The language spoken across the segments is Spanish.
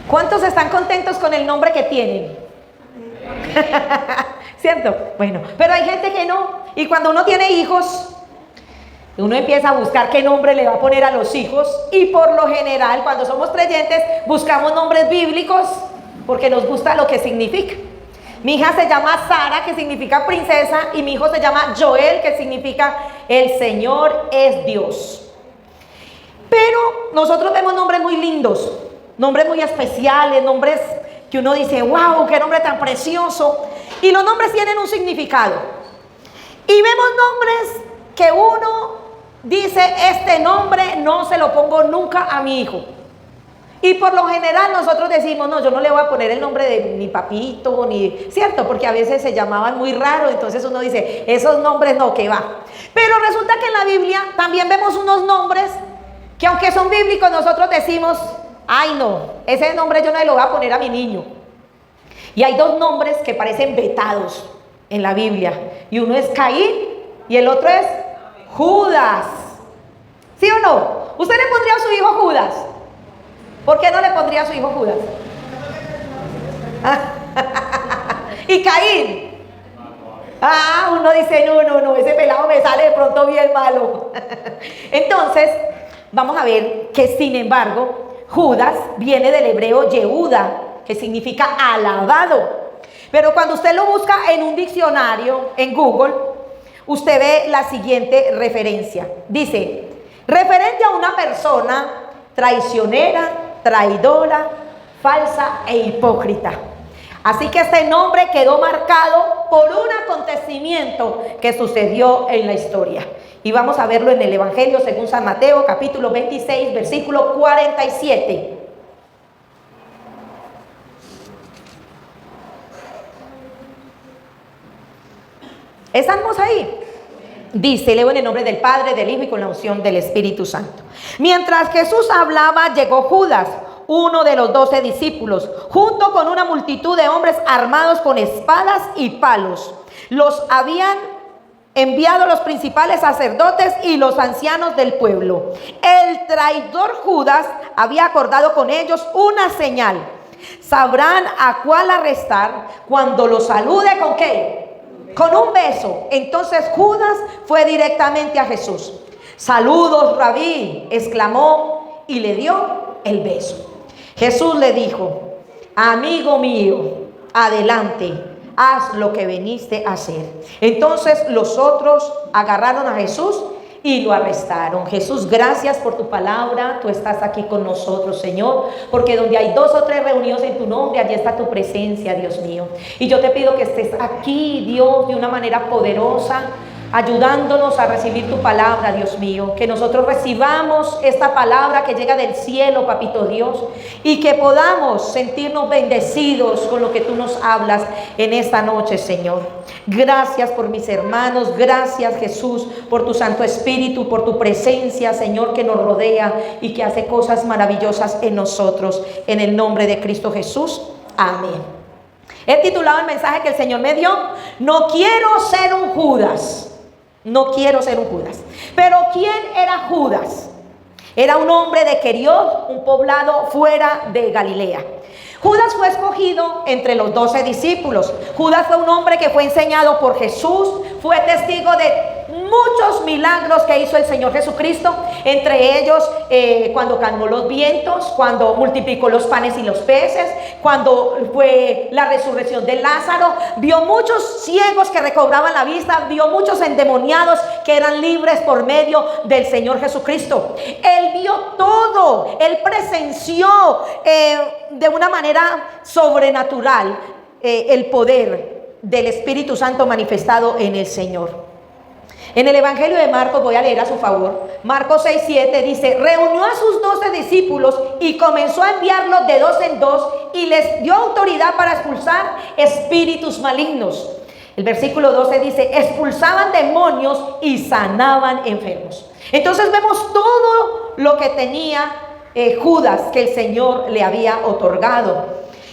¿Cuántos están contentos con el nombre que tienen? ¿Cierto? Bueno, pero hay gente que no. Y cuando uno tiene hijos, uno empieza a buscar qué nombre le va a poner a los hijos. Y por lo general, cuando somos creyentes, buscamos nombres bíblicos porque nos gusta lo que significa. Mi hija se llama Sara, que significa princesa, y mi hijo se llama Joel, que significa el Señor es Dios. Pero nosotros vemos nombres muy lindos, nombres muy especiales, nombres que uno dice, wow, qué nombre tan precioso. Y los nombres tienen un significado. Y vemos nombres que uno dice, este nombre no se lo pongo nunca a mi hijo. Y por lo general nosotros decimos, no, yo no le voy a poner el nombre de mi papito, ni, ¿cierto? Porque a veces se llamaban muy raro, entonces uno dice, esos nombres no, que va. Pero resulta que en la Biblia también vemos unos nombres que aunque son bíblicos, nosotros decimos, ay no, ese nombre yo no le lo voy a poner a mi niño. Y hay dos nombres que parecen vetados en la Biblia. Y uno es Caín y el otro es Judas. ¿Sí o no? ¿Usted le pondría a su hijo Judas? ¿Por qué no le pondría a su hijo Judas? ¿Y Caín? Uno dice, no, ese pelado me sale de pronto bien malo. Entonces, vamos a ver que sin embargo, Judas viene del hebreo Yehuda, que significa alabado. Pero cuando usted lo busca en un diccionario, en Google, usted ve la siguiente referencia. Dice, referente a una persona traicionera, traidora, falsa e hipócrita. Así que este nombre quedó marcado por un acontecimiento que sucedió en la historia. Y vamos a verlo en el Evangelio según San Mateo, capítulo 26, versículo 47. ¿Estamos ahí? Dice, leo en el nombre del Padre, del Hijo y con la unción del Espíritu Santo. Mientras Jesús hablaba, llegó Judas, uno de los 12 discípulos, junto con una multitud de hombres armados con espadas y palos. Los habían enviado los principales sacerdotes y los ancianos del pueblo. El traidor Judas había acordado con ellos una señal. Sabrán a cuál arrestar cuando lo salude ¿con qué? Con un beso. Entonces Judas fue directamente a Jesús. Saludos, Rabí, exclamó y le dio el beso. Jesús le dijo, amigo mío, adelante, haz lo que viniste a hacer. Entonces los otros agarraron a Jesús y lo arrestaron. Jesús, gracias por tu palabra. Tú estás aquí con nosotros, Señor, porque donde hay 2 o 3 reunidos en tu nombre, allí está tu presencia, Dios mío. Y yo te pido que estés aquí, Dios, de una manera poderosa, ayudándonos a recibir tu palabra, Dios mío, que nosotros recibamos esta palabra que llega del cielo, papito Dios, y que podamos sentirnos bendecidos con lo que tú nos hablas en esta noche, Señor. Gracias por mis hermanos, gracias Jesús por tu Santo Espíritu, por tu presencia, Señor, que nos rodea y que hace cosas maravillosas en nosotros, en el nombre de Cristo Jesús, amén. He titulado el mensaje que el Señor me dio, no quiero ser un Judas. No quiero ser un Judas. Pero ¿quién era Judas? Era un hombre de Queriot, un poblado fuera de Galilea. Judas fue escogido entre los 12 discípulos. Judas fue un hombre que fue enseñado por Jesús, fue testigo de muchos milagros que hizo el Señor Jesucristo, entre ellos cuando calmó los vientos, cuando multiplicó los panes y los peces, cuando fue la resurrección de Lázaro, vio muchos ciegos que recobraban la vista, vio muchos endemoniados que eran libres por medio del Señor Jesucristo. Él vio todo, él presenció de una manera sobrenatural el poder del Espíritu Santo manifestado en el Señor. En el Evangelio de Marcos, voy a leer a su favor, Marcos 6:7 dice, reunió a sus 12 discípulos y comenzó a enviarlos de 2 en 2 y les dio autoridad para expulsar espíritus malignos. El versículo 12 dice, expulsaban demonios y sanaban enfermos. Entonces vemos todo lo que tenía Judas, que el Señor le había otorgado.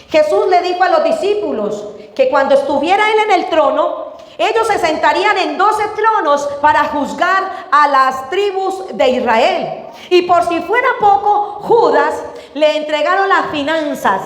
Jesús le dijo a los discípulos que cuando estuviera él en el trono, ellos se sentarían en 12 tronos para juzgar a las tribus de Israel. Y por si fuera poco, Judas le entregaron las finanzas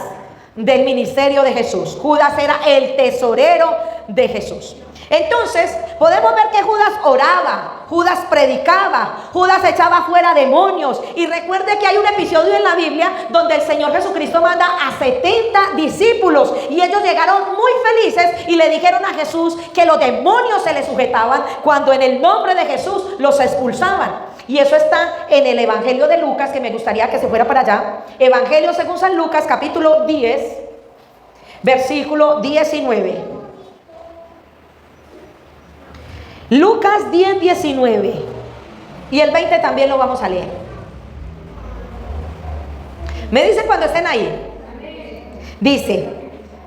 del ministerio de Jesús. Judas era el tesorero de Jesús. Entonces podemos ver que Judas oraba, Judas predicaba, Judas echaba fuera demonios. Y recuerde que hay un episodio en la Biblia donde el Señor Jesucristo manda a 70 discípulos y ellos llegaron muy felices y le dijeron a Jesús que los demonios se les sujetaban cuando en el nombre de Jesús los expulsaban. Y eso está en el Evangelio de Lucas, que me gustaría que se fuera para allá. Evangelio según San Lucas, capítulo 10, versículo 19. Lucas 10, 19. Y el 20 también lo vamos a leer. Me dicen cuando estén ahí. Dice,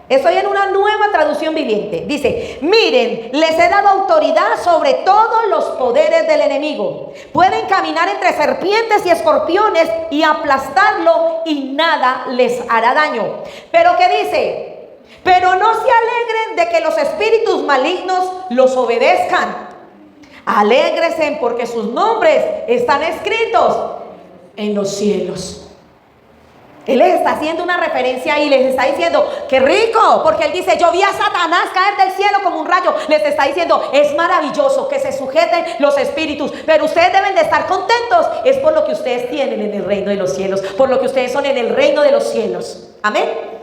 estoy en una nueva traducción viviente. Dice, miren, les he dado autoridad sobre todos los poderes del enemigo. Pueden caminar entre serpientes y escorpiones y aplastarlo y nada les hará daño. Pero ¿qué dice? Pero no se alegren de que los espíritus malignos los obedezcan. Alégrense porque sus nombres están escritos en los cielos. Él les está haciendo una referencia y les está diciendo, ¡qué rico! Porque él dice, yo vi a Satanás caer del cielo como un rayo. Les está diciendo, es maravilloso que se sujeten los espíritus, pero ustedes deben de estar contentos. Es por lo que ustedes tienen en el reino de los cielos, por lo que ustedes son en el reino de los cielos. Amén.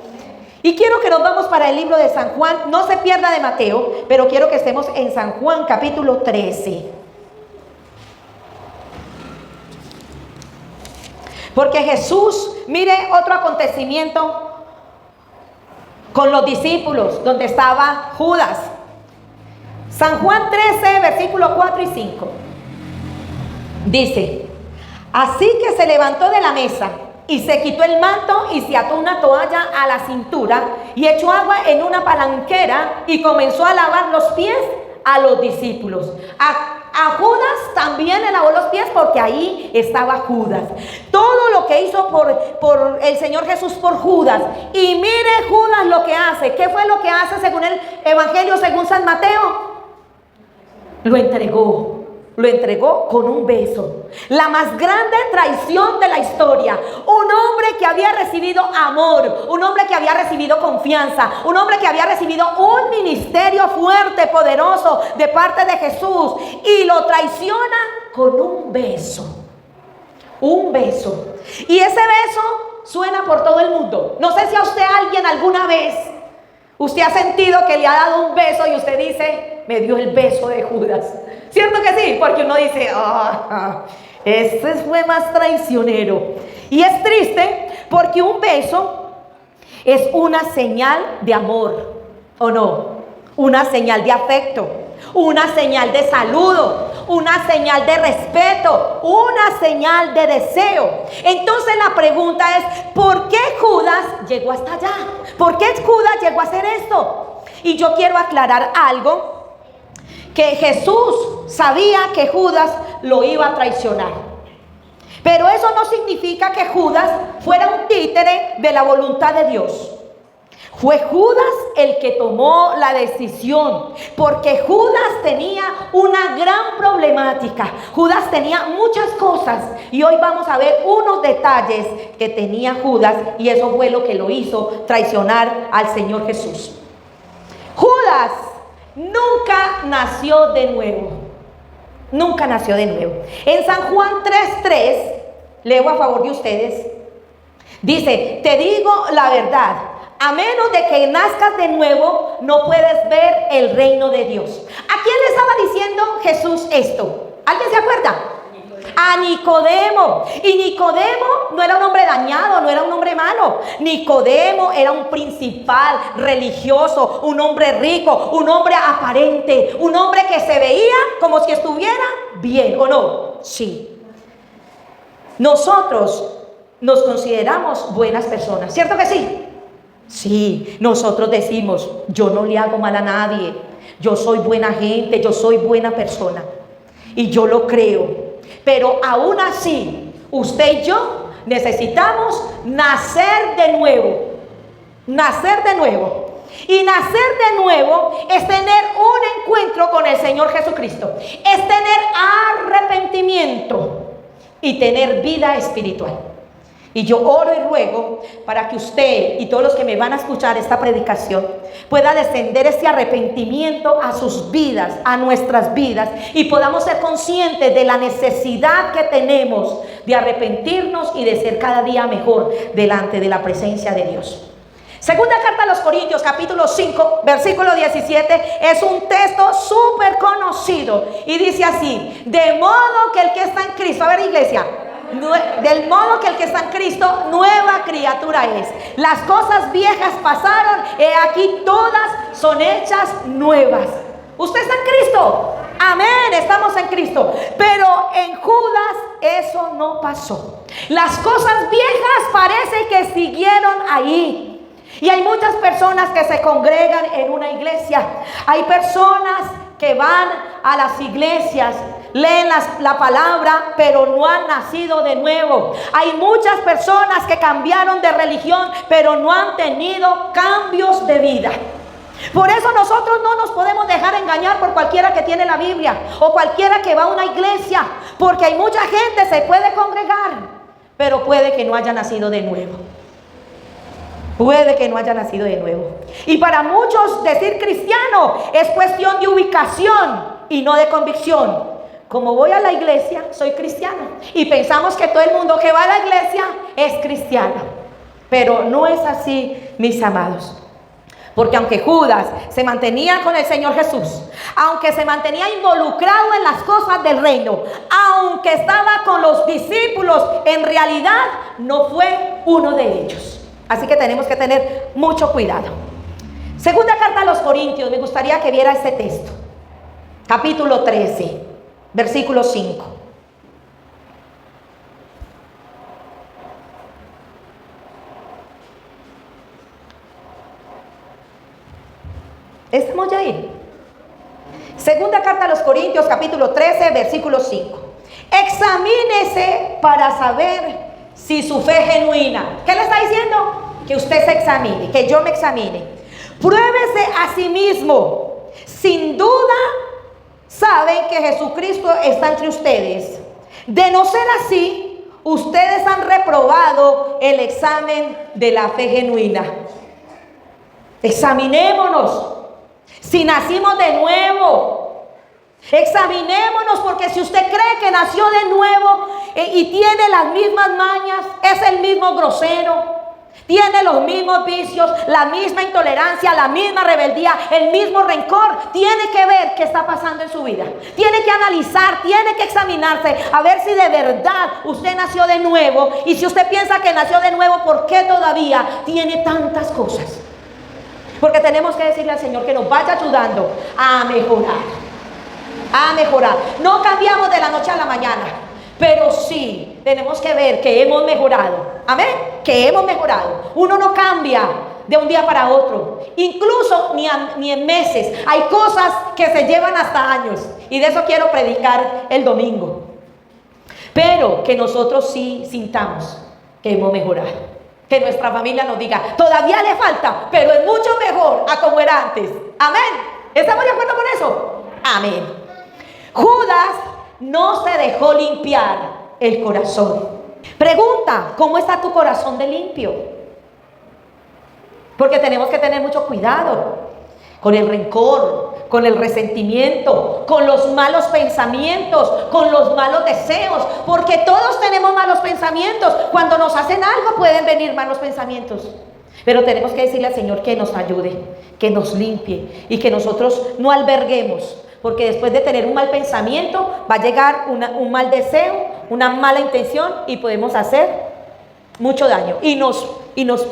Y quiero que nos vamos para el libro de San Juan. No se pierda de Mateo, pero quiero que estemos en San Juan capítulo 13. Porque Jesús, mire otro acontecimiento con los discípulos, donde estaba Judas. San Juan 13, versículos 4 y 5. Dice, así que se levantó de la mesa y se quitó el manto y se ató una toalla a la cintura y echó agua en una palanquera y comenzó a lavar los pies a los discípulos. A Judas también le lavó los pies porque ahí estaba Judas. Todo lo que hizo por el Señor Jesús por Judas. Y mire Judas lo que hace. ¿Qué fue lo que hace según el Evangelio, según San Mateo? Lo entregó. Lo entregó con un beso. La más grande traición de la historia. Un hombre que había recibido amor, un hombre que había recibido confianza, un hombre que había recibido un ministerio fuerte, poderoso de parte de Jesús, y lo traiciona con un beso. Un beso. Y ese beso suena por todo el mundo. No sé si a usted alguien alguna vez usted ha sentido que le ha dado un beso y usted dice, me dio el beso de Judas. ¿Cierto que sí? Porque uno dice, este fue más traicionero. Y es triste porque un beso es una señal de amor, ¿o no? Una señal de afecto, una señal de saludo, una señal de respeto, una señal de deseo. Entonces la pregunta es, ¿por qué Judas llegó hasta allá? ¿Por qué Judas llegó a hacer esto? Y yo quiero aclarar algo, que Jesús sabía que Judas lo iba a traicionar. Pero eso no significa que Judas fuera un títere de la voluntad de Dios. Fue Judas el que tomó la decisión, porque Judas tenía una gran problemática. Judas tenía muchas cosas y hoy vamos a ver unos detalles que tenía Judas, y eso fue lo que lo hizo traicionar al Señor Jesús. Judas nunca nació de nuevo. Nunca nació de nuevo. En San Juan 3:3, leo a favor de ustedes, dice, te digo la verdad, a menos de que nazcas de nuevo, no puedes ver el reino de Dios. ¿A quién le estaba diciendo Jesús esto? ¿Alguien se acuerda? A Nicodemo. Y Nicodemo no era un hombre dañado, no era un hombre malo. Nicodemo era un principal religioso, un hombre rico, un hombre aparente, un hombre que se veía como si estuviera bien, ¿o no? Sí. Nosotros nos consideramos buenas personas, ¿cierto que sí? Sí, nosotros decimos, yo no le hago mal a nadie, yo soy buena gente, yo soy buena persona. Y yo lo creo. Pero aún así, usted y yo necesitamos nacer de nuevo. Nacer de nuevo. Y nacer de nuevo es tener un encuentro con el Señor Jesucristo. Es tener arrepentimiento y tener vida espiritual. Y yo oro y ruego para que usted y todos los que me van a escuchar esta predicación pueda descender ese arrepentimiento a sus vidas, a nuestras vidas, y podamos ser conscientes de la necesidad que tenemos de arrepentirnos y de ser cada día mejor delante de la presencia de Dios. Segunda carta a los Corintios, capítulo 5, versículo 17, es un texto súper conocido y dice así: de modo que el que está en Cristo, a ver, iglesia, del modo que el que está en Cristo, nueva criatura es. Las cosas viejas pasaron, he aquí todas son hechas nuevas. Usted está en Cristo, amén, estamos en Cristo. Pero en Judas eso no pasó. Las cosas viejas parece que siguieron ahí. Y hay muchas personas que se congregan en una iglesia. Hay personas que van a las iglesias, leen la palabra, pero no han nacido de nuevo. Hay muchas personas que cambiaron de religión, pero no han tenido cambios de vida. Por eso nosotros no nos podemos dejar engañar por cualquiera que tiene la Biblia o cualquiera que va a una iglesia, porque hay mucha gente que se puede congregar, pero puede que no haya nacido de nuevo. Puede que no haya nacido de nuevo. Y para muchos decir cristiano es cuestión de ubicación y no de convicción. Como voy a la iglesia, soy cristiano. Y pensamos que todo el mundo que va a la iglesia es cristiano. Pero no es así, mis amados. Porque aunque Judas se mantenía con el Señor Jesús, aunque se mantenía involucrado en las cosas del reino, aunque estaba con los discípulos, en realidad no fue uno de ellos. Así que tenemos que tener mucho cuidado. Segunda carta a los Corintios, me gustaría que viera este texto. Capítulo 13, versículo 5. ¿Estamos ya ahí? Segunda carta a los Corintios, capítulo 13, versículo 5. Examínese para saber si su fe es genuina. ¿Qué le está diciendo? Que usted se examine, que yo me examine. Pruébese a sí mismo. Sin duda saben que Jesucristo está entre ustedes. De no ser así, ustedes han reprobado el examen de la fe genuina. Examinémonos si nacimos de nuevo. Examinémonos, porque si usted cree que nació de nuevo y tiene las mismas mañas, es el mismo grosero, tiene los mismos vicios, la misma intolerancia, la misma rebeldía, el mismo rencor, tiene que ver qué está pasando en su vida. Tiene que analizar, tiene que examinarse a ver si de verdad usted nació de nuevo. Y si usted piensa que nació de nuevo, ¿por qué todavía tiene tantas cosas? Porque tenemos que decirle al Señor que nos vaya ayudando a mejorar. A mejorar. No cambiamos de la noche a la mañana, pero sí tenemos que ver que hemos mejorado. Amén, que hemos mejorado. Uno no cambia de un día para otro, incluso ni en meses. Hay cosas que se llevan hasta años, y de eso quiero predicar el domingo. Pero que nosotros sí sintamos que hemos mejorado, que nuestra familia nos diga: todavía le falta, pero es mucho mejor a como era antes. Amén. ¿Estamos de acuerdo con eso? Amén. Judas no se dejó limpiar el corazón. Pregunta: ¿cómo está tu corazón de limpio? Porque tenemos que tener mucho cuidado con el rencor, con el resentimiento, con los malos pensamientos, con los malos deseos, porque todos tenemos malos pensamientos. Cuando nos hacen algo pueden venir malos pensamientos, pero tenemos que decirle al Señor que nos ayude, que nos limpie y que nosotros no alberguemos. Porque después de tener un mal pensamiento va a llegar un mal deseo, una mala intención, y podemos hacer mucho daño. Y nos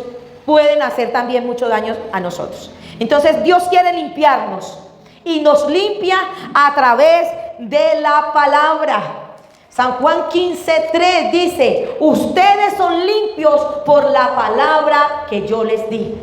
pueden hacer también mucho daño a nosotros. Entonces Dios quiere limpiarnos y nos limpia a través de la palabra. San Juan 15:3 dice: ustedes son limpios por la palabra que yo les di.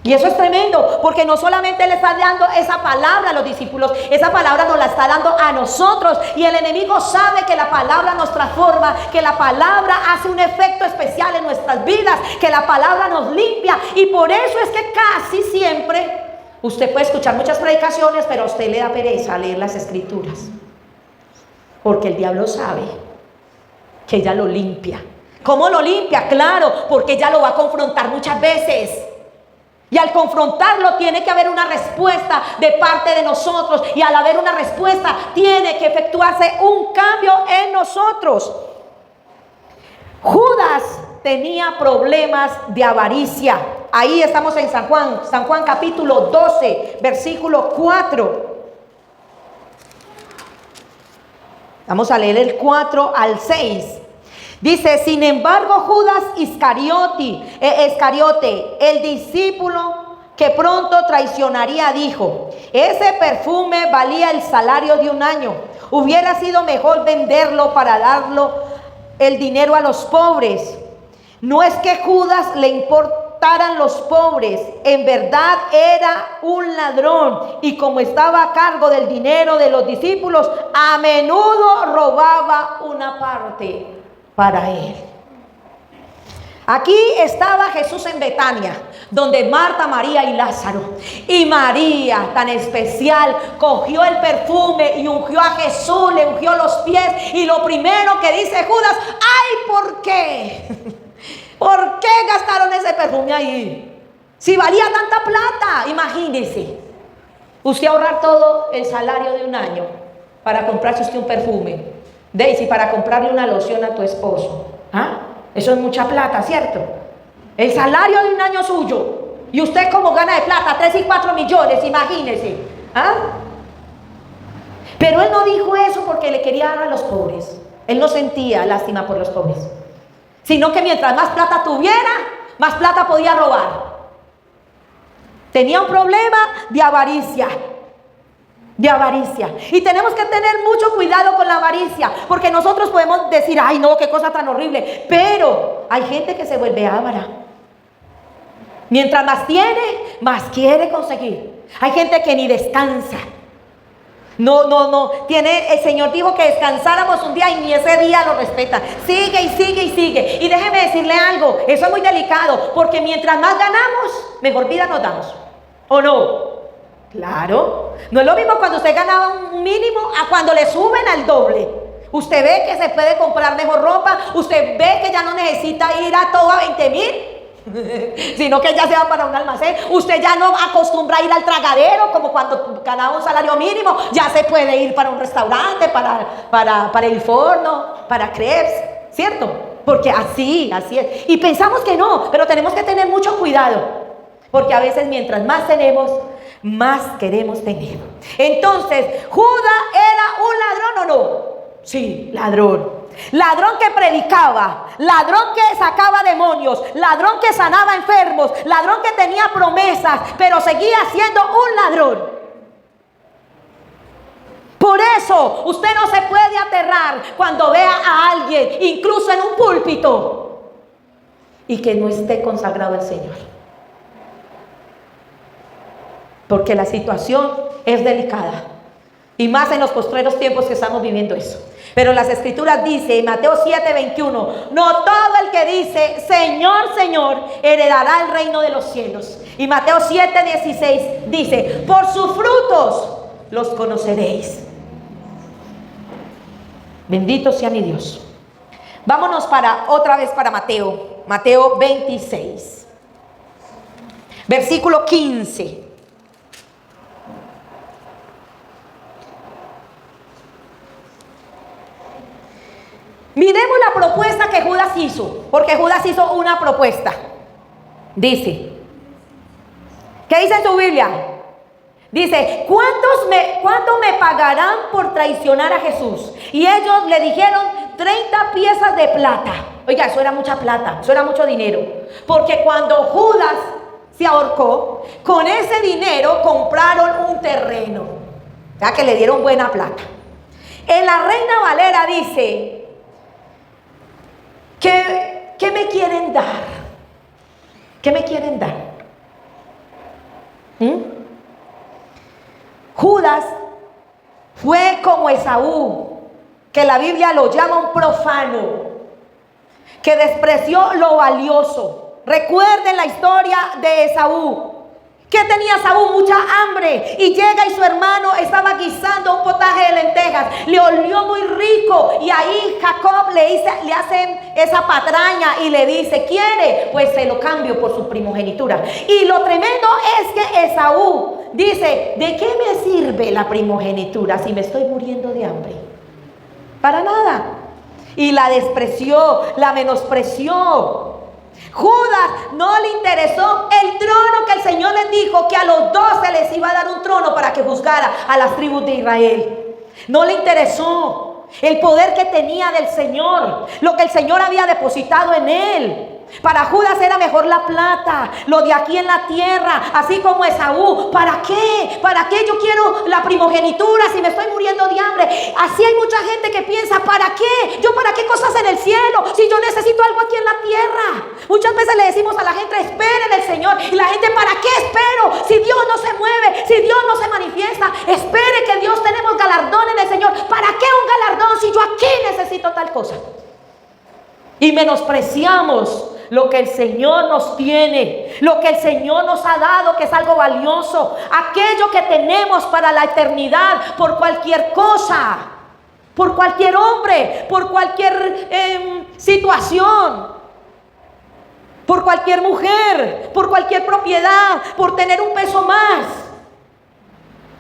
Y eso es tremendo, porque no solamente le está dando esa palabra a los discípulos, esa palabra nos la está dando a nosotros. Y el enemigo sabe que la palabra nos transforma, que la palabra hace un efecto especial en nuestras vidas, que la palabra nos limpia. Y por eso es que casi siempre usted puede escuchar muchas predicaciones, pero a usted le da pereza leer las escrituras, porque el diablo sabe que ella lo limpia, ¿Cómo lo limpia? Claro, porque ella lo va a confrontar muchas veces. Y al confrontarlo tiene que haber una respuesta de parte de nosotros. Y al haber una respuesta tiene que efectuarse un cambio en nosotros. Judas tenía problemas de avaricia. Ahí estamos en San Juan capítulo 12, versículo 4. Vamos a leer el 4 al 6. Dice, sin embargo, Judas Iscariote, el discípulo que pronto traicionaría, dijo, ese perfume valía el salario de un año. Hubiera sido mejor venderlo para darlo el dinero a los pobres. No es que Judas le importaran los pobres, en verdad era un ladrón, y como estaba a cargo del dinero de los discípulos, a menudo robaba una parte para él. Aquí estaba Jesús en Betania, donde Marta, María y Lázaro. Y María, tan especial, cogió el perfume y ungió a Jesús, le ungió los pies. Y lo primero que dice Judas, ¡ay, por qué! ¿Por qué gastaron ese perfume ahí? Si valía tanta plata, imagínese. Usted ahorrar todo el salario de un año para comprarse usted un perfume. Daisy, para comprarle una loción a tu esposo. ¿Ah? Eso es mucha plata, ¿cierto? El salario de un año suyo. Y usted como gana de plata 3 y 4 millones, imagínese. ¿Ah? Pero él no dijo eso porque le quería dar a los pobres. Él no sentía lástima por los pobres. Sino que mientras más plata tuviera, más plata podía robar. Tenía un problema de avaricia. De avaricia. Y tenemos que tener mucho cuidado con la avaricia, porque nosotros podemos decir, ay no, qué cosa tan horrible, pero hay gente que se vuelve avara. Mientras más tiene, más quiere conseguir. Hay gente que ni descansa. No, el Señor dijo que descansáramos un día y ni ese día lo respeta. Sigue y sigue y sigue. Y déjeme decirle algo, eso es muy delicado, porque mientras más ganamos, mejor vida nos damos. ¿O no? Claro, no es lo mismo cuando usted ganaba un mínimo a cuando le suben al doble. Usted ve que se puede comprar mejor ropa, usted ve que ya no necesita ir a todo a 20,000, sino que ya se va para un almacén. Usted ya no acostumbra a ir al tragadero como cuando ganaba un salario mínimo, ya se puede ir para un restaurante, para el forno, para crepes, ¿cierto? Porque así es. Y pensamos que no, pero tenemos que tener mucho cuidado, porque a veces mientras más tenemos, más queremos tener. Entonces, ¿Judas era un ladrón o no? Sí, ladrón. Ladrón que predicaba, ladrón que sacaba demonios, ladrón que sanaba enfermos, ladrón que tenía promesas, pero seguía siendo un ladrón. Por eso usted no se puede aterrar cuando vea a alguien, incluso en un púlpito, y que no esté consagrado al Señor. Porque la situación es delicada. Y más en los postreros tiempos que estamos viviendo eso. Pero las Escrituras dicen en Mateo 7:21, no todo el que dice Señor, Señor, heredará el reino de los cielos. Y Mateo 7:16 dice, por sus frutos los conoceréis. Bendito sea mi Dios. Vámonos otra vez para Mateo 26. Versículo 15. Miremos la propuesta que Judas hizo, porque Judas hizo una propuesta. Dice, ¿qué dice en su Biblia? Dice, ¿cuánto me pagarán por traicionar a Jesús? Y ellos le dijeron 30 piezas de plata. Oiga, eso era mucha plata, eso era mucho dinero. Porque cuando Judas se ahorcó, con ese dinero compraron un terreno. O sea, que le dieron buena plata. En la Reina Valera dice, ¿qué me quieren dar? ¿Qué me quieren dar? Judas fue como Esaú, que la Biblia lo llama un profano, que despreció lo valioso. Recuerden la historia de Esaú. ¿Qué tenía Saúl? Mucha hambre. Y llega y su hermano estaba guisando un potaje de lentejas. Le olió muy rico. Y ahí Jacob le hacen esa patraña y le dice, ¿quiere? Pues se lo cambio por su primogenitura. Y lo tremendo es que Esaú dice, ¿de qué me sirve la primogenitura si me estoy muriendo de hambre? Para nada. Y la despreció, la menospreció. Judas no le interesó el trono que el Señor les dijo que a los 12 les iba a dar un trono para que juzgara a las tribus de Israel. No le interesó el poder que tenía del Señor, lo que el Señor había depositado en él. Para Judas era mejor la plata, lo de aquí en la tierra, así como Esaú. ¿Para qué? ¿Para qué yo quiero la primogenitura si me estoy muriendo de hambre? Así hay mucha gente que piensa, ¿para qué? ¿Yo para qué cosas en el cielo si yo necesito algo aquí en la tierra? Muchas veces le decimos a la gente, esperen en el Señor. Y la gente, ¿para qué espero? Si Dios no se mueve, si Dios no se manifiesta, espere que Dios tenemos galardón en el Señor. ¿Para qué un galardón si yo aquí necesito tal cosa? Y menospreciamos lo que el Señor nos tiene, lo que el Señor nos ha dado, que es algo valioso, aquello que tenemos para la eternidad, por cualquier cosa, por cualquier hombre, por cualquier situación, por cualquier mujer, por cualquier propiedad, por tener un peso más.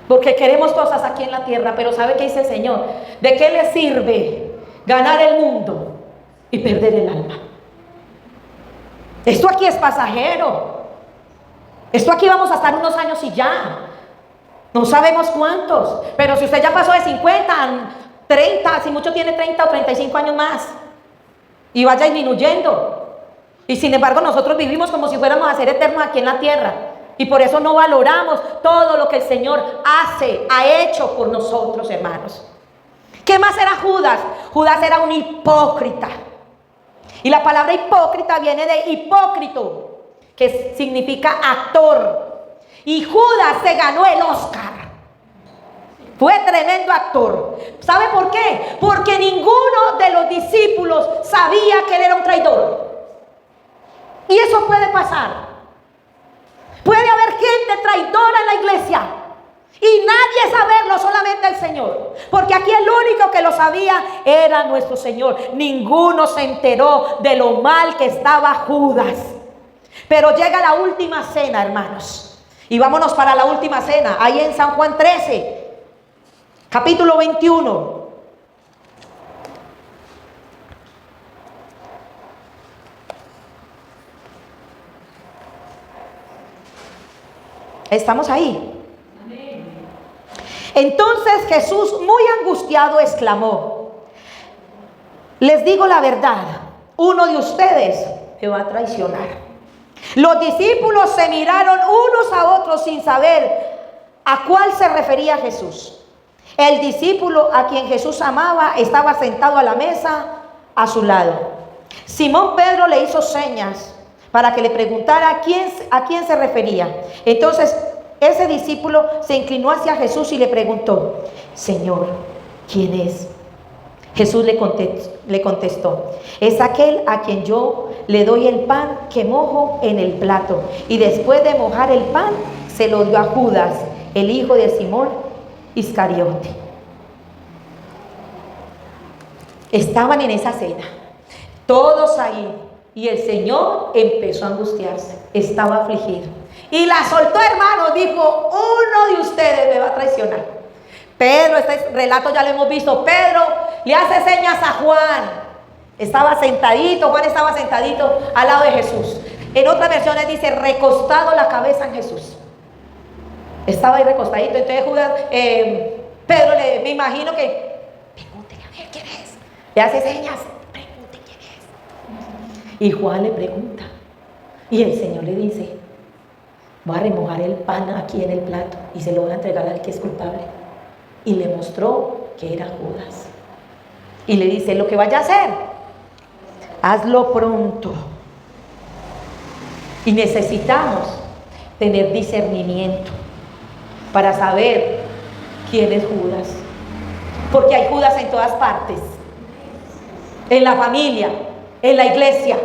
Porque queremos cosas aquí en la tierra, pero ¿sabe qué dice el Señor? ¿De qué le sirve ganar el mundo y perder el alma? Esto aquí es pasajero. Esto aquí vamos a estar unos años y ya. No sabemos cuántos. Pero si usted ya pasó de 50, 30, si mucho tiene 30 o 35 años más, y vaya disminuyendo. Y sin embargo nosotros vivimos como si fuéramos a ser eternos aquí en la tierra. Y por eso no valoramos todo lo que el Señor ha hecho por nosotros, hermanos. ¿Qué más era Judas? Judas era un hipócrita. Y la palabra hipócrita viene de hipócrito, que significa actor. Y Judas se ganó el Oscar. Fue tremendo actor. ¿Sabe por qué? Porque ninguno de los discípulos sabía que él era un traidor. Y eso puede pasar. Puede haber gente traidora en la iglesia y nadie saberlo, solamente el Señor. Porque aquí el único que lo sabía era nuestro Señor. Ninguno se enteró de lo mal que estaba Judas. Pero llega la última cena, hermanos. Y vámonos para la última cena, ahí en San Juan 13, capítulo 21. ¿Estamos ahí? Entonces Jesús, muy angustiado, exclamó: les digo la verdad, uno de ustedes me va a traicionar. Los discípulos se miraron unos a otros sin saber a cuál se refería Jesús. El discípulo a quien Jesús amaba estaba sentado a la mesa a su lado. Simón Pedro le hizo señas para que le preguntara a quién se refería. Entonces ese discípulo se inclinó hacia Jesús y le preguntó: Señor, ¿quién es? Jesús le contestó: es aquel a quien yo le doy el pan que mojo en el plato. Y después de mojar el pan, se lo dio a Judas, el hijo de Simón Iscariote. Estaban en esa cena, todos ahí, y el Señor empezó a angustiarse, estaba afligido. Y la soltó, hermano, dijo: uno de ustedes me va a traicionar. Pedro, este relato ya lo hemos visto. Pedro le hace señas a Juan. Estaba sentadito, Juan estaba sentadito al lado de Jesús. En otras versiones dice recostado la cabeza en Jesús. Estaba ahí recostadito. Entonces Judas, Pedro me imagino que pregúntele a ver quién es. Le hace señas, pregunte quién es. Y Juan le pregunta. Y el Señor le dice: voy a remojar el pan aquí en el plato y se lo voy a entregar al que es culpable. Y le mostró que era Judas. Y le dice: lo que vaya a hacer, hazlo pronto. Y necesitamos tener discernimiento para saber quién es Judas. Porque hay Judas en todas partes. En la familia, en la iglesia,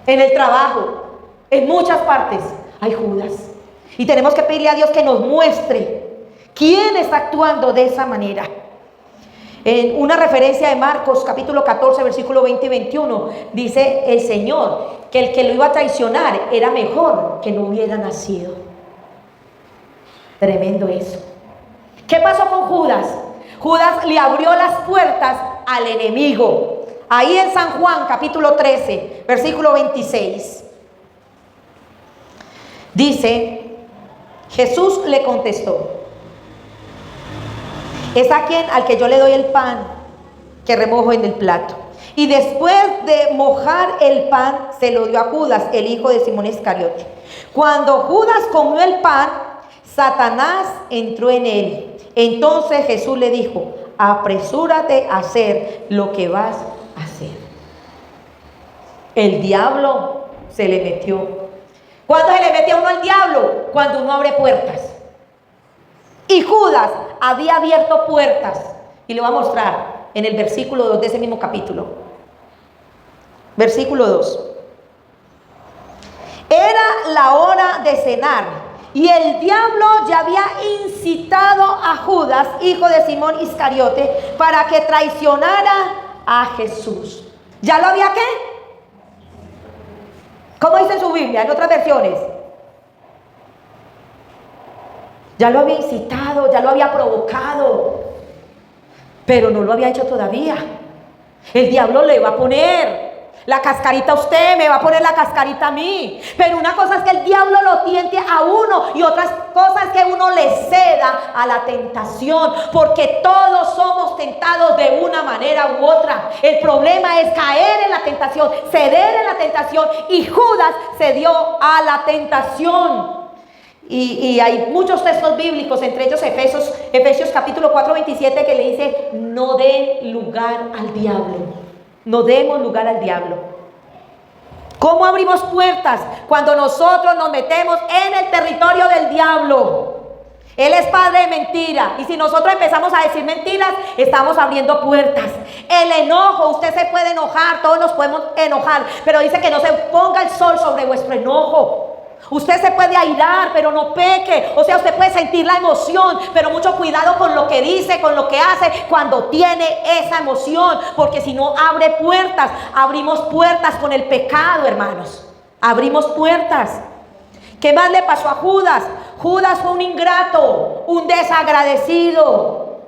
en el trabajo, en muchas partes hay Judas. Y tenemos que pedirle a Dios que nos muestre quién está actuando de esa manera. En una referencia de Marcos capítulo 14 versículo 20 y 21 dice el Señor que el que lo iba a traicionar era mejor que no hubiera nacido. Tremendo eso. ¿Qué pasó con Judas? Judas le abrió las puertas al enemigo. Ahí en San Juan capítulo 13 versículo 26 dice: Jesús le contestó: es a quien al que yo le doy el pan que remojo en el plato. Y después de mojar el pan, se lo dio a Judas, el hijo de Simón Iscariote. Cuando Judas comió el pan, Satanás entró en él. Entonces Jesús le dijo: apresúrate a hacer lo que vas a hacer. El diablo se le metió. ¿Cuándo se le mete a uno al diablo? Cuando uno abre puertas. Y Judas había abierto puertas. Y le voy a mostrar en el versículo 2 de ese mismo capítulo. Versículo 2. Era la hora de cenar, y el diablo ya había incitado a Judas, hijo de Simón Iscariote, para que traicionara a Jesús. ¿Ya lo había qué? ¿Cómo dice en su Biblia, en otras versiones? Ya lo había incitado, ya lo había provocado, pero no lo había hecho todavía. El diablo le va a poner la cascarita a usted, me va a poner la cascarita a mí. Pero una cosa es que el diablo lo tiente a uno, y otras cosas es que uno le ceda a la tentación, porque todos somos tentados de una manera u otra. El problema es caer en la tentación, ceder en la tentación, y Judas cedió a la tentación. Y hay muchos textos bíblicos, entre ellos Efesios capítulo 4, 27, que le dice: no den lugar al diablo. No demos lugar al diablo. ¿Cómo abrimos puertas? Cuando nosotros nos metemos en el territorio del diablo. Él es padre de mentira, y si nosotros empezamos a decir mentiras, estamos abriendo puertas. El enojo, usted se puede enojar, todos nos podemos enojar, pero dice que no se ponga el sol sobre vuestro enojo. Usted se puede airar, pero no peque. O sea, usted puede sentir la emoción, pero mucho cuidado con lo que dice, con lo que hace cuando tiene esa emoción, porque si no abre puertas. Abrimos puertas con el pecado, hermanos. Abrimos puertas. ¿Qué más le pasó a Judas? Judas fue un ingrato, un desagradecido.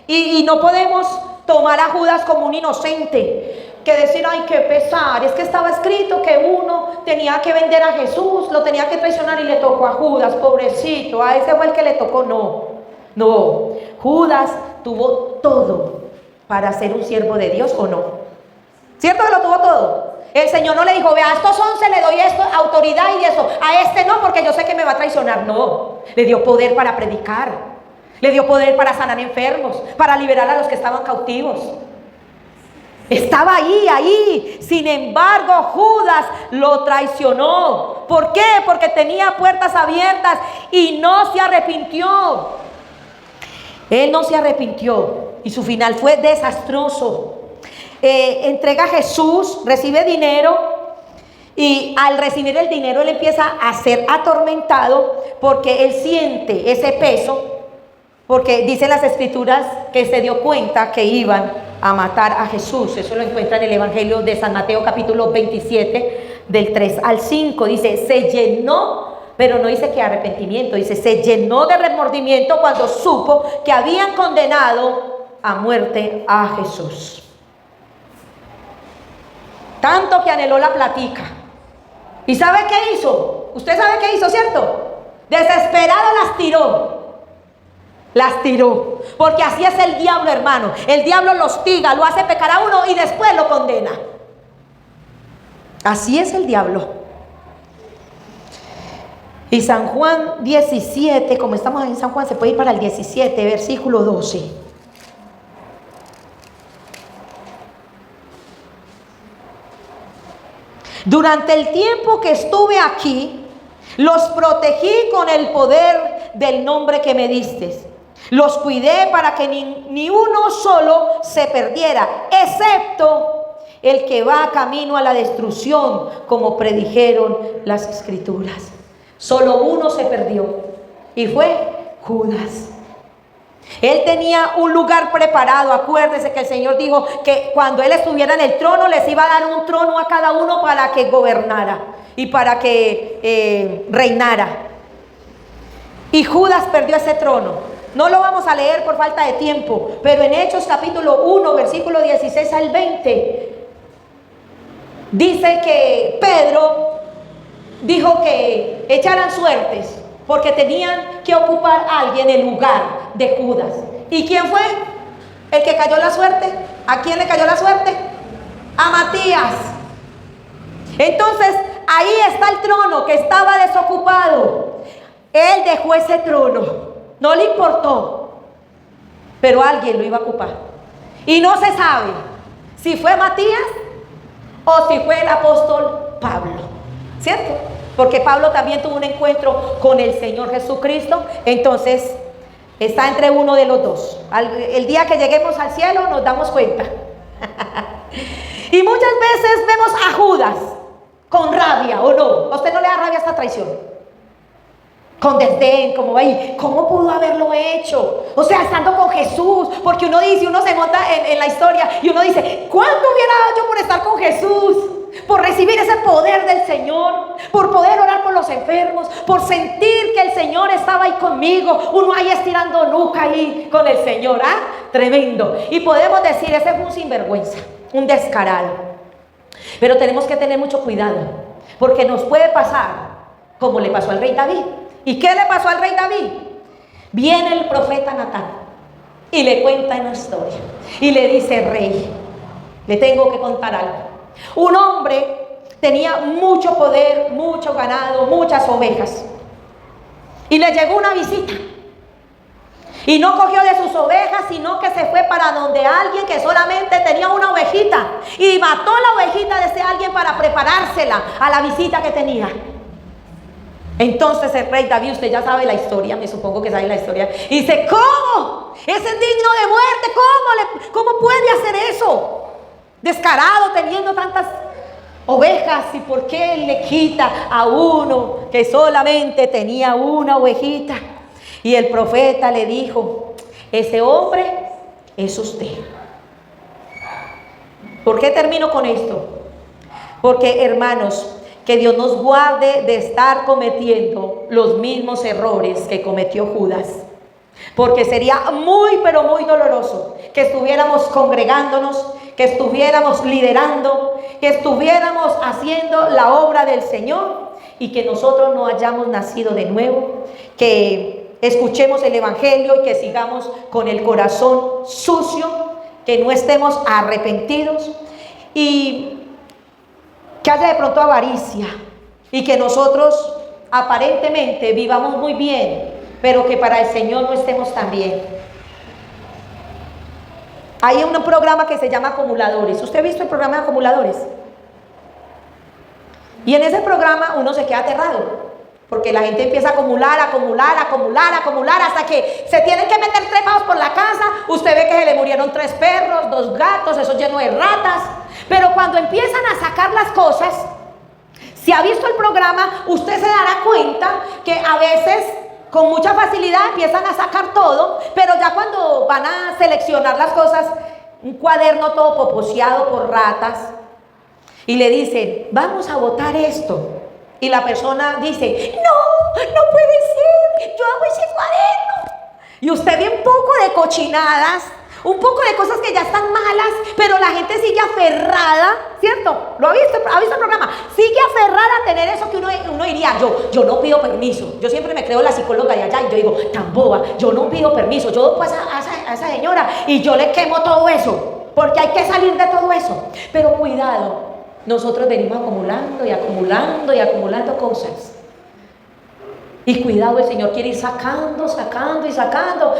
Y no podemos tomar a Judas como un inocente, que decir: ay, qué pesar, es que estaba escrito que uno tenía que vender a Jesús, lo tenía que traicionar y le tocó a Judas, pobrecito, a ese fue el que le tocó. No, Judas tuvo todo para ser un siervo de Dios, ¿o no? ¿Cierto que lo tuvo todo? El Señor no le dijo: vea, a estos 11 le doy esto, autoridad y eso, a este no, porque yo sé que me va a traicionar. No, le dio poder para predicar, le dio poder para sanar enfermos, para liberar a los que estaban cautivos. Estaba ahí. Sin embargo, Judas lo traicionó. ¿Por qué? Porque tenía puertas abiertas y no se arrepintió. Él no se arrepintió y su final fue desastroso. Entrega a Jesús, recibe dinero, y al recibir el dinero él empieza a ser atormentado porque él siente ese peso, porque dicen las escrituras que se dio cuenta que iban a matar a Jesús. Eso lo encuentra en el Evangelio de San Mateo capítulo 27 del 3 al 5. Dice: se llenó, pero no dice que arrepentimiento, dice se llenó de remordimiento cuando supo que habían condenado a muerte a Jesús. Tanto que anheló la platica. ¿Y sabe qué hizo? Usted sabe qué hizo, ¿cierto? Desesperado las tiró, porque así es el diablo, hermano. El diablo lo hostiga, lo hace pecar a uno y después lo condena. Así es el diablo. Y San Juan 17, como estamos en San Juan, se puede ir para el 17, versículo 12. Durante el tiempo que estuve aquí, los protegí con el poder del nombre que me diste. Los cuidé para que ni uno solo se perdiera, excepto el que va camino a la destrucción, como predijeron las escrituras. Solo uno se perdió y fue Judas. Él tenía un lugar preparado. Acuérdese que el Señor dijo que cuando Él estuviera en el trono les iba a dar un trono a cada uno para que gobernara y para que reinara. Y Judas perdió ese trono. No lo vamos a leer por falta de tiempo, pero en Hechos capítulo 1, versículo 16 al 20, dice que Pedro dijo que echaran suertes, porque tenían que ocupar a alguien en lugar de Judas. ¿Y quién fue el que cayó la suerte? ¿A quién le cayó la suerte? A Matías. Entonces, ahí está el trono que estaba desocupado. Él dejó ese trono. No le importó, pero alguien lo iba a ocupar. Y no se sabe si fue Matías o si fue el apóstol Pablo, ¿cierto? Porque Pablo también tuvo un encuentro con el Señor Jesucristo. Entonces está entre uno de los dos. El día que lleguemos al cielo nos damos cuenta. Y muchas veces vemos a Judas con rabia, ¿o no? ¿A usted no le da rabia esta traición? Con desdén, como ahí, ¿cómo pudo haberlo hecho? O sea, estando con Jesús, porque uno dice, uno se monta en la historia y uno dice, ¿cuánto hubiera dado yo por estar con Jesús? Por recibir ese poder del Señor, por poder orar por los enfermos, por sentir que el Señor estaba ahí conmigo, uno ahí estirando nuca ahí con el Señor, tremendo. Y podemos decir, ese fue un sinvergüenza, un descarado. Pero tenemos que tener mucho cuidado, porque nos puede pasar como le pasó al rey David. ¿Y qué le pasó al rey David? Viene el profeta Natán y le cuenta una historia y le dice, rey, le tengo que contar algo. Un hombre tenía mucho poder, mucho ganado, muchas ovejas, y le llegó una visita y no cogió de sus ovejas, sino que se fue para donde alguien que solamente tenía una ovejita y mató la ovejita de ese alguien para preparársela a la visita que tenía. Entonces el rey David, usted ya sabe la historia, me supongo que sabe la historia, y dice, ¿cómo? Ese es digno de muerte, ¿cómo puede hacer eso? Descarado, teniendo tantas ovejas, ¿y por qué le quita a uno que solamente tenía una ovejita? Y el profeta le dijo, ese hombre es usted. ¿Por qué termino con esto? Porque, hermanos, que Dios nos guarde de estar cometiendo los mismos errores que cometió Judas. Porque sería muy, pero muy doloroso que estuviéramos congregándonos, que estuviéramos liderando, que estuviéramos haciendo la obra del Señor y que nosotros no hayamos nacido de nuevo, que escuchemos el Evangelio y que sigamos con el corazón sucio, que no estemos arrepentidos y que haya de pronto avaricia y que nosotros aparentemente vivamos muy bien, pero que para el Señor no estemos tan bien. Hay un programa que se llama Acumuladores. ¿Usted ha visto el programa de Acumuladores? Y en ese programa uno se queda aterrado, porque la gente empieza a acumular, hasta que se tienen que meter trepados por la casa. Usted ve que se le murieron 3 perros, 2 gatos, eso lleno de ratas. Pero cuando empiezan a sacar las cosas, si ha visto el programa, usted se dará cuenta que a veces con mucha facilidad empiezan a sacar todo, pero ya cuando van a seleccionar las cosas, un cuaderno todo poposeado por ratas, y le dicen, vamos a botar esto. Y la persona dice, no puede ser, yo hago ese cuaderno. Y usted ve un poco de cochinadas, un poco de cosas que ya están malas, pero la gente sigue aferrada, ¿cierto? ¿Lo ha visto el programa? Sigue aferrada a tener eso que uno diría, yo no pido permiso. Yo siempre me creo la psicóloga de allá y yo digo, tan boba, yo no pido permiso. Yo paso a esa señora y yo le quemo todo eso, porque hay que salir de todo eso. Pero cuidado, nosotros venimos acumulando cosas. Y cuidado, el Señor quiere ir sacando,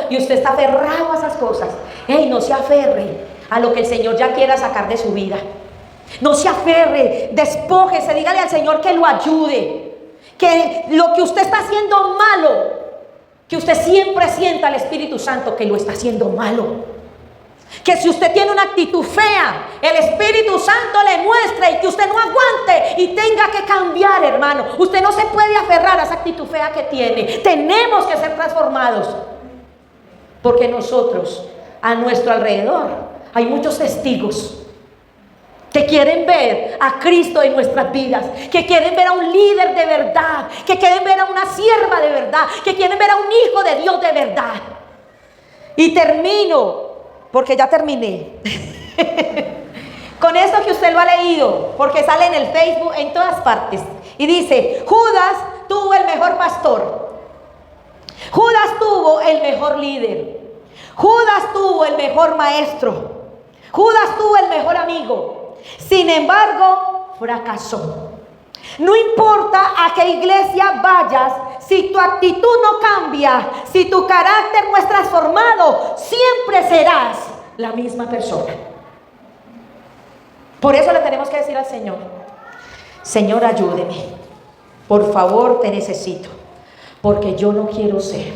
y usted está aferrado a esas cosas. No se aferre a lo que el Señor ya quiera sacar de su vida. No se aferre, despójese, dígale al Señor que lo ayude. Que lo que usted está haciendo malo, que usted siempre sienta al Espíritu Santo que lo está haciendo malo. Que si usted tiene una actitud fea, el Espíritu Santo le muestre y que usted no aguante y tenga que cambiar, hermano. Usted no se puede aferrar a esa actitud actitud fea que tiene. Tenemos que ser transformados. Porque nosotros, a nuestro alrededor, hay muchos testigos que quieren ver a Cristo en nuestras vidas, que quieren ver a un líder de verdad, que quieren ver a una sierva de verdad, que quieren ver a un hijo de Dios de verdad. Y termino, porque ya terminé, con esto que usted lo ha leído, porque sale en el Facebook, en todas partes. Y dice, Judas tuvo el mejor pastor, Judas tuvo el mejor líder, Judas tuvo el mejor maestro, Judas tuvo el mejor amigo. Sin embargo, fracasó. No importa a qué iglesia vayas, si tu actitud no cambia, si tu carácter no es transformado, siempre serás la misma persona. Por eso le tenemos que decir al Señor, Señor, ayúdeme. Por favor, te necesito. Porque yo no quiero ser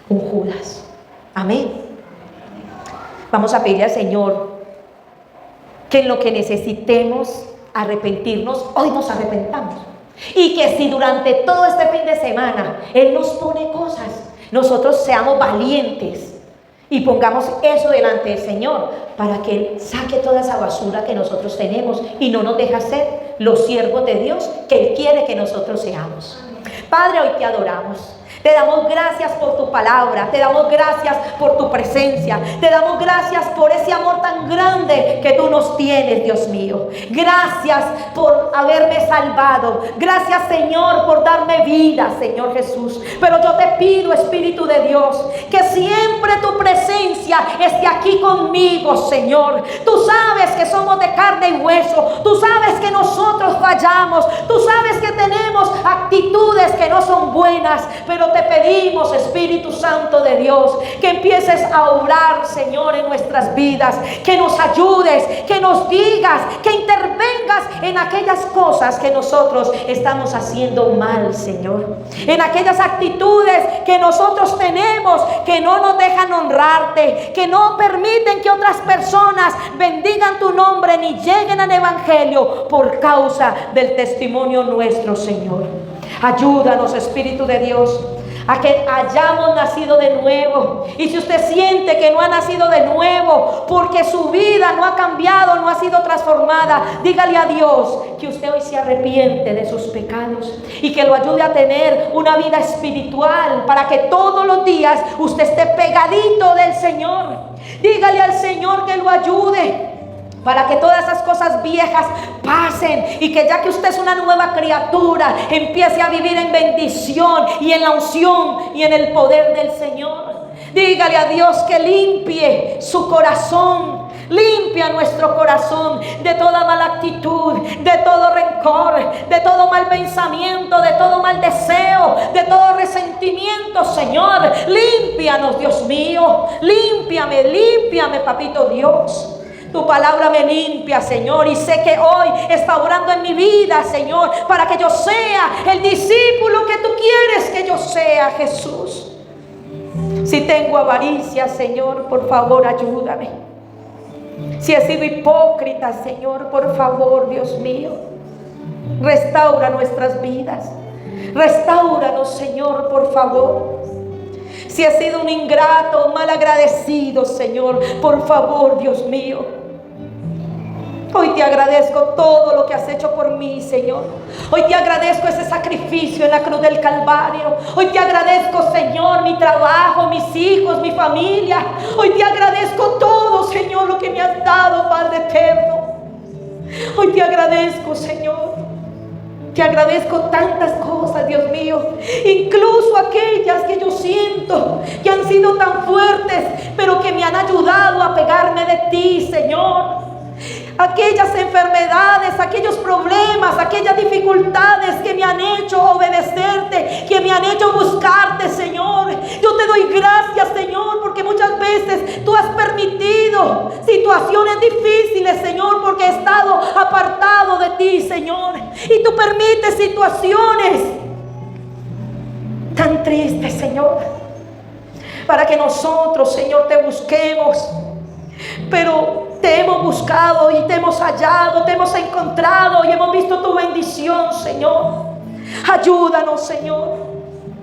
un Judas. Amén. Vamos a pedirle al Señor que en lo que necesitemos arrepentirnos, hoy nos arrepentamos. Y que si durante todo este fin de semana Él nos pone cosas, nosotros seamos valientes y pongamos eso delante del Señor para que Él saque toda esa basura que nosotros tenemos y no nos deje ser los siervos de Dios que Él quiere que nosotros seamos. Padre, hoy te adoramos. Te damos gracias por tu palabra, te damos gracias por tu presencia, te damos gracias por ese amor tan grande que tú nos tienes, Dios mío. Gracias por haberme salvado, gracias, Señor, por darme vida, Señor Jesús. Pero yo te pido, Espíritu de Dios, que siempre tu presencia esté aquí conmigo, Señor. Tú sabes que somos de carne y hueso, tú sabes que nosotros fallamos, tú sabes que tenemos actitudes que no son buenas, pero te pedimos, Espíritu Santo de Dios, que empieces a obrar, Señor, en nuestras vidas, que nos ayudes, que nos digas, que intervengas en aquellas cosas que nosotros estamos haciendo mal, Señor, en aquellas actitudes que nosotros tenemos que no nos dejan honrarte, que no permiten que otras personas bendigan tu nombre ni lleguen al Evangelio por causa del testimonio nuestro, Señor. Ayúdanos, Espíritu de Dios, a que hayamos nacido de nuevo. Y si usted siente que no ha nacido de nuevo porque su vida no ha cambiado, no ha sido transformada, dígale a Dios que usted hoy se arrepiente de sus pecados y que lo ayude a tener una vida espiritual para que todos los días usted esté pegadito del Señor. Dígale al Señor que lo ayude para que todas esas cosas viejas pasen y que ya que usted es una nueva criatura, empiece a vivir en bendición y en la unción y en el poder del Señor. Dígale a Dios que limpie su corazón, limpia nuestro corazón de toda mala actitud, de todo rencor, de todo mal pensamiento, de todo mal deseo, de todo resentimiento, Señor. Límpianos, Dios mío, límpiame, límpiame, papito Dios. Tu palabra me limpia, Señor, y sé que hoy está obrando en mi vida, Señor, para que yo sea el discípulo que tú quieres que yo sea, Jesús. Si tengo avaricia, Señor, por favor, ayúdame. Si he sido hipócrita, Señor, por favor, Dios mío, restaura nuestras vidas. Restáuranos, Señor, por favor. Si he sido un ingrato, mal agradecido, Señor, por favor, Dios mío, hoy te agradezco todo lo que has hecho por mí, Señor. Hoy te agradezco ese sacrificio en la cruz del Calvario. Hoy te agradezco, Señor, mi trabajo, mis hijos, mi familia. Hoy te agradezco todo, Señor, lo que me has dado, Padre eterno. Hoy te agradezco, Señor. Te agradezco tantas cosas, Dios mío, incluso aquellas que yo siento que han sido tan fuertes, pero que me han ayudado a pegarme de ti, Señor. Aquellas enfermedades, aquellos problemas, aquellas dificultades que me han hecho obedecerte, que me han hecho buscarte, Señor. Yo te doy gracias, Señor, porque muchas veces tú has permitido situaciones difíciles, Señor, porque he estado apartado de ti, Señor. Y tú permites situaciones tan tristes, Señor, para que nosotros, Señor, te busquemos. Pero te hemos buscado y te hemos hallado, te hemos encontrado y hemos visto tu bendición, Señor. Ayúdanos, Señor,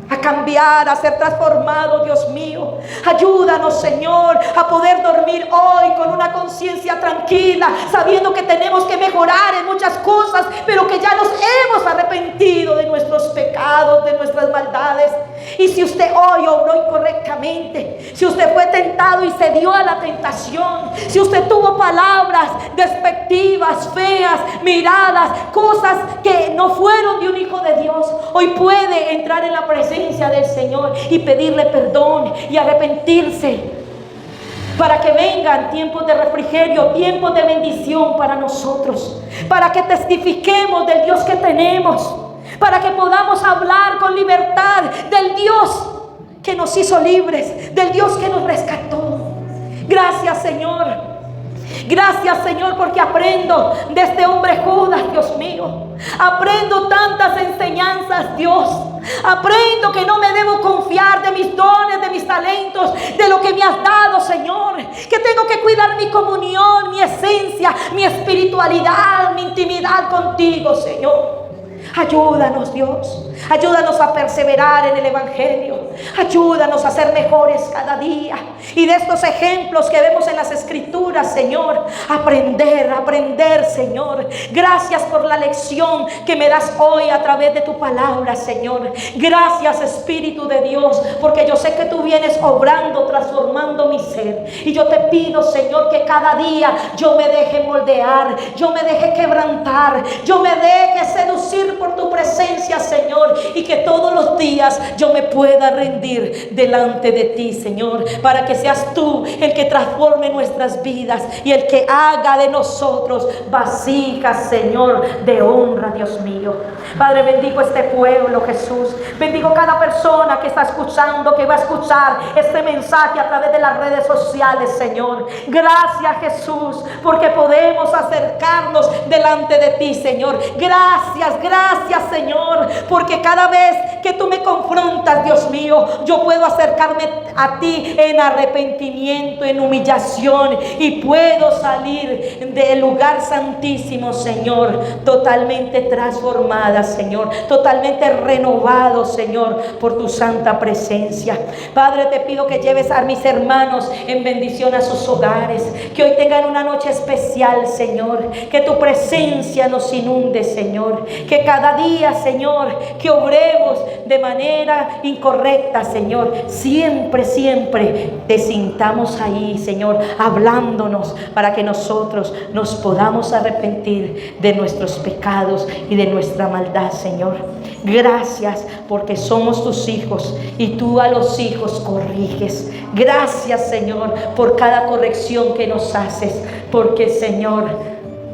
a cambiar, a ser transformados, Dios mío. Ayúdanos, Señor, a poder dormir hoy con una conciencia tranquila, sabiendo que tenemos que mejorar en muchas cosas, pero que ya nos hemos arrepentido de nuestros pecados, de nuestras maldades. Y si usted hoy obró incorrectamente, si usted fue tentado y se dio a la tentación, si usted tuvo palabras despectivas, feas, miradas, cosas que no fueron de un hijo de Dios, hoy puede entrar en la presencia del Señor y pedirle perdón y arrepentirse, para que vengan tiempos de refrigerio, tiempos de bendición para nosotros, para que testifiquemos del Dios que tenemos, para que podamos hablar con libertad del Dios que nos hizo libres, del Dios que nos rescató. Gracias, Señor. Gracias, Señor, porque aprendo de este hombre Judas, Dios mío. Aprendo tantas enseñanzas, Dios. Aprendo que no me debo confiar de mis dones, de mis talentos, de lo que me has dado, Señor. Que tengo que cuidar mi comunión, mi esencia, mi espiritualidad, mi intimidad contigo, Señor. Ayúdanos, Dios. Ayúdanos a perseverar en el Evangelio. Ayúdanos a ser mejores cada día. Y de estos ejemplos que vemos en las Escrituras, Señor, aprender, Señor. Gracias por la lección que me das hoy a través de tu palabra, Señor. Gracias, Espíritu de Dios, porque yo sé que tú vienes obrando, transformando mi ser. Y yo te pido, Señor, que cada día yo me deje moldear, yo me deje quebrantar, yo me deje seducir por tu presencia, Señor, y que todos los días yo me pueda rendir delante de ti, Señor, para que seas tú el que transforme nuestras vidas y el que haga de nosotros vasijas, Señor, de honra, Dios mío. Padre, bendigo este pueblo, Jesús. Bendigo cada persona que está escuchando, que va a escuchar este mensaje a través de las redes sociales, Señor. Gracias, Jesús, porque podemos acercarnos delante de ti, Señor. Gracias, Señor, porque cada vez que tú me confrontas, Dios mío, yo puedo acercarme a ti en arrepentimiento, en humillación, y puedo salir del lugar santísimo, Señor, totalmente transformada, Señor, totalmente renovado, Señor, por tu santa presencia. Padre, te pido que lleves a mis hermanos en bendición a sus hogares, que hoy tengan una noche especial, Señor, que tu presencia nos inunde, Señor, que cada día, Señor, que obremos de manera incorrecta, Señor, siempre te sintamos ahí, Señor, hablándonos, para que nosotros nos podamos arrepentir de nuestros pecados y de nuestra maldad, Señor. Gracias, porque somos tus hijos y tú a los hijos corriges. Gracias, Señor, por cada corrección que nos haces, porque, Señor,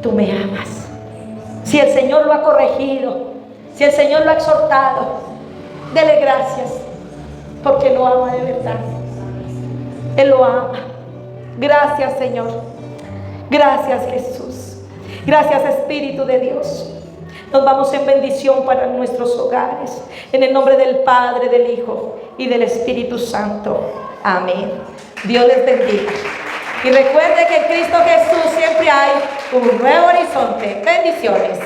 tú me amas. Si el Señor lo ha corregido, si el Señor lo ha exhortado, dele gracias, porque lo ama de verdad. Él lo ama. Gracias, Señor. Gracias, Jesús. Gracias, Espíritu de Dios. Nos vamos en bendición para nuestros hogares. En el nombre del Padre, del Hijo y del Espíritu Santo. Amén. Dios les bendiga. Y recuerde que en Cristo Jesús siempre hay un nuevo horizonte. Bendiciones.